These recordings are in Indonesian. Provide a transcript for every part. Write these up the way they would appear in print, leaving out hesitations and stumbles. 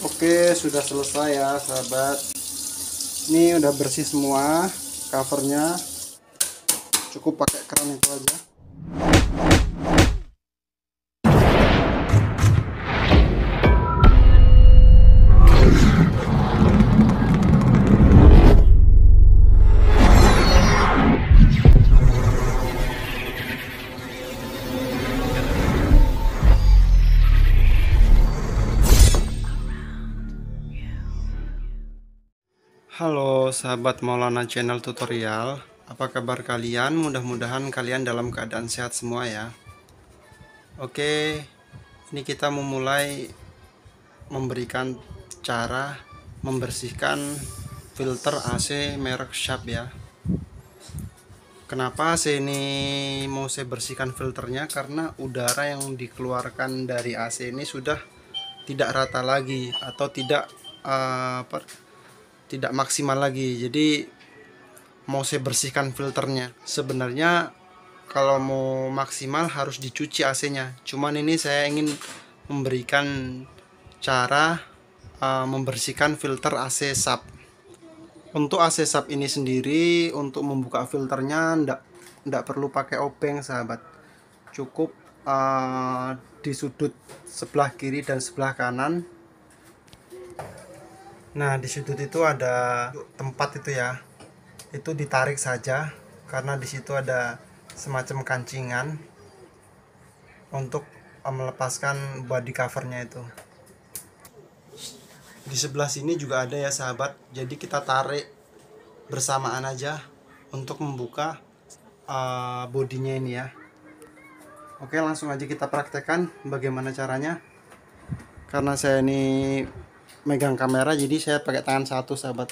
Oke, sudah selesai ya sahabat. Ini udah bersih semua covernya. Cukup pakai keran itu aja. Halo sahabat Maulana Channel Tutorial, apa kabar kalian? Mudah-mudahan kalian dalam keadaan sehat semua ya. Oke, ini kita memulai memberikan cara membersihkan filter AC merek Sharp ya. Kenapa AC ini mau saya bersihkan filternya? Karena udara yang dikeluarkan dari AC ini sudah tidak rata lagi atau tidak maksimal lagi. Jadi mau saya bersihkan filternya. Sebenarnya kalau mau maksimal harus dicuci AC-nya. Cuman ini saya ingin memberikan cara membersihkan filter AC sub. Untuk AC sub ini sendiri, untuk membuka filternya ndak perlu pakai obeng sahabat. Cukup di sudut sebelah kiri dan sebelah kanan. Nah, di sudut itu ada tempat itu ya. Itu ditarik saja karena di situ ada semacam kancingan untuk melepaskan body covernya itu. Di sebelah sini juga ada ya sahabat, jadi kita tarik bersamaan aja untuk membuka bodinya ini ya. Oke, langsung aja kita praktekkan bagaimana caranya. Karena saya ini megang kamera, jadi saya pakai tangan satu sahabat.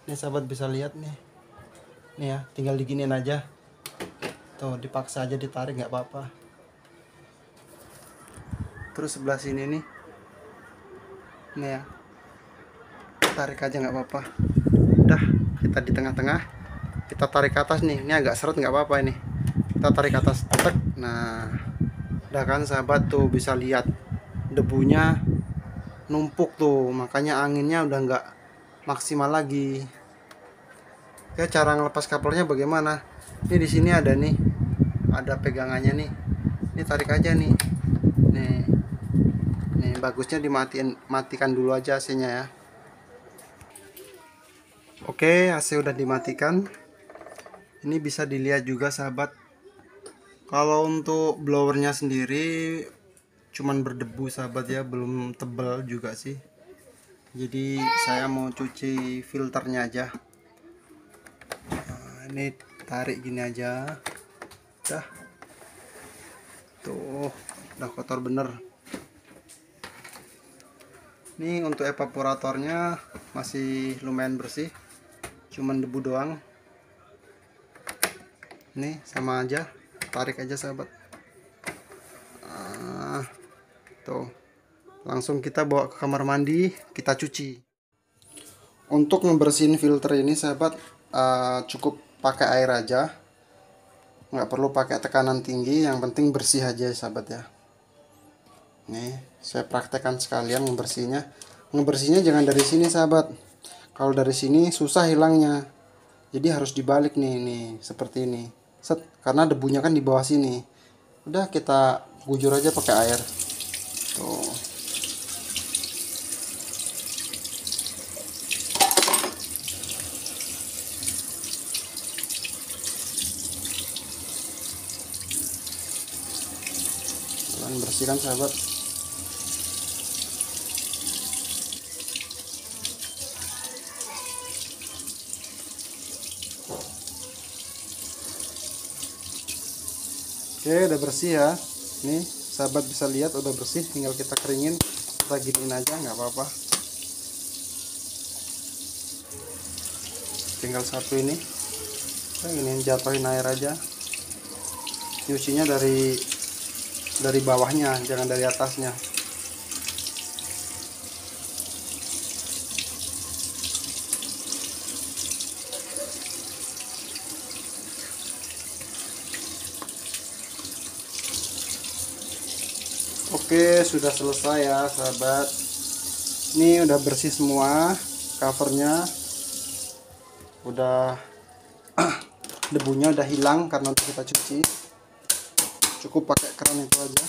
Ini sahabat bisa lihat nih ya, tinggal diginiin aja tuh, dipaksa aja ditarik nggak apa-apa. Terus sebelah sini nih ya, tarik aja nggak apa-apa. Udah, kita di tengah-tengah, kita tarik ke atas nih. Ini agak seret nggak apa-apa, ini kita tarik ke atas, tek. Nah, udah kan sahabat, tuh bisa lihat debunya numpuk tuh, makanya anginnya udah nggak maksimal lagi. Oke, cara ngelepas covernya bagaimana? Ini di sini ada nih, ada pegangannya nih. Ini tarik aja nih. Nih bagusnya matikan dulu aja AC-nya ya. Oke, AC udah dimatikan. Ini bisa dilihat juga sahabat. Kalau untuk blowernya sendiri cuman berdebu sahabat ya, belum tebal juga sih. Jadi saya mau cuci filternya aja. Nah, ini tarik gini aja. Udah. Tuh, udah kotor bener. Ini untuk evaporatornya masih lumayan bersih, cuman debu doang. Nih sama aja, tarik aja sahabat. Tuh, langsung kita bawa ke kamar mandi, kita cuci. Untuk membersihin filter ini sahabat, cukup pakai air aja, nggak perlu pakai tekanan tinggi, yang penting bersih aja sahabat ya. Nih, saya praktekkan sekalian ngebersihnya jangan dari sini sahabat. Kalau dari sini susah hilangnya, jadi harus dibalik nih seperti ini. Set, karena debunya kan di bawah sini. Udah, kita gujur aja pakai air tuh. Kalian bersihkan sahabat. Oke, udah bersih ya. Nih sahabat bisa lihat udah bersih, tinggal kita keringin, kita giniin aja nggak apa-apa. Tinggal satu ini, kita giniin, jatuhin air aja. Nyucinya dari bawahnya, jangan dari atasnya. Oke, sudah selesai ya sahabat. Ini udah bersih semua, covernya udah debunya udah hilang karena untuk kita cuci. Cukup pakai keran itu aja.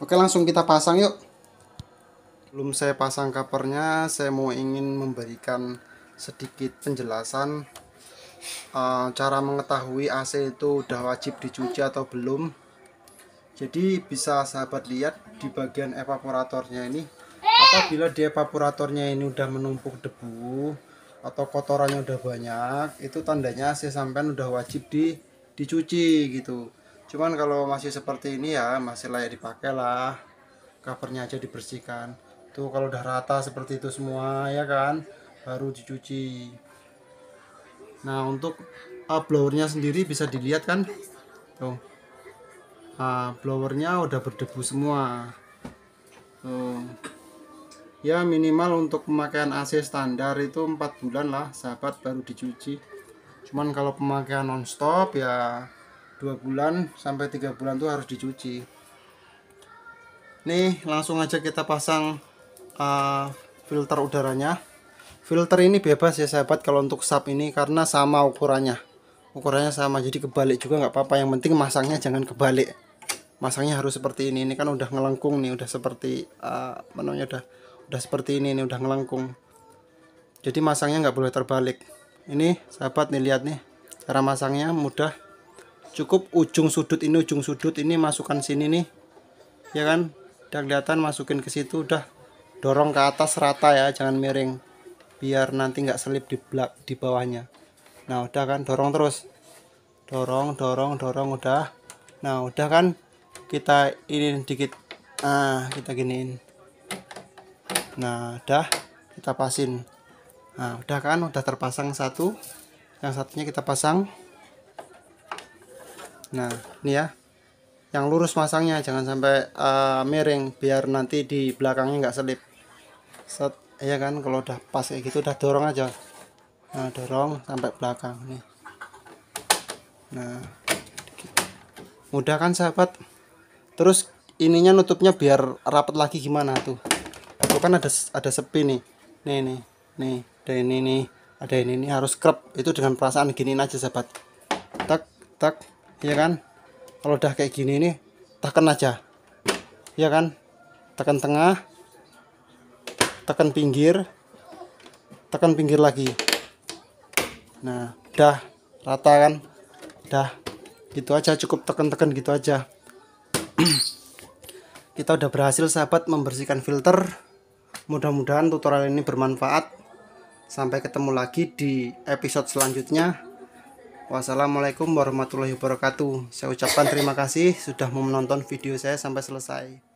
Oke, langsung kita pasang yuk. Sebelum saya pasang covernya, saya mau ingin memberikan sedikit penjelasan cara mengetahui AC itu udah wajib dicuci atau belum. Jadi bisa sahabat lihat di bagian evaporatornya ini, apabila di evaporatornya ini udah menumpuk debu atau kotorannya udah banyak, itu tandanya AC sampean udah wajib dicuci gitu. Cuman kalau masih seperti ini ya masih layak dipakai lah, covernya aja dibersihkan. Tuh kalau udah rata seperti itu semua ya kan, baru dicuci. Nah untuk blowernya sendiri bisa dilihat kan, tuh blowernya udah berdebu semua. Tuh ya minimal untuk pemakaian AC standar itu 4 bulan lah sahabat baru dicuci. Cuman kalau pemakaian nonstop ya 2 bulan sampai 3 bulan tuh harus dicuci. Nih langsung aja kita pasang filter udaranya. Filter ini bebas ya sahabat kalau untuk sub ini, karena sama ukurannya sama, jadi kebalik juga nggak apa-apa, yang penting masangnya jangan kebalik. Masangnya harus seperti ini kan udah ngelengkung nih, udah seperti udah seperti ini nih, udah ngelengkung. Jadi masangnya nggak boleh terbalik. Ini sahabat nih, lihat nih cara masangnya mudah. Cukup ujung sudut ini masukkan sini nih, ya kan, udah kelihatan, masukin ke situ, udah dorong ke atas rata ya, jangan miring biar nanti nggak selip di bawahnya. Nah udah kan, dorong terus, dorong udah. Nah udah kan, kita ini dikit, kita giniin. Nah udah kita pasin. Nah udah kan, udah terpasang satu, yang satunya kita pasang. Nah ini ya, yang lurus masangnya, jangan sampai miring biar nanti di belakangnya nggak selip. Set, ya kan, kalau udah pas kayak gitu udah dorong aja. Nah dorong sampai belakang nih. Nah mudah kan sahabat. Terus ininya nutupnya biar rapat lagi gimana tuh? Itu kan ada sepi nih. Nih ada ini nih, ada ini nih, harus krep. Itu dengan perasaan giniin aja sahabat. Tak tak, ya kan? Kalau udah kayak gini nih, tekan aja. Ya kan? Tekan tengah, tekan pinggir lagi. Nah udah rata kan, udah gitu aja, cukup tekan-tekan gitu aja. Kita udah berhasil sahabat membersihkan filter. Mudah-mudahan tutorial ini bermanfaat. Sampai ketemu lagi di episode selanjutnya. Wassalamualaikum warahmatullahi wabarakatuh. Saya ucapkan terima kasih sudah menonton video saya sampai selesai.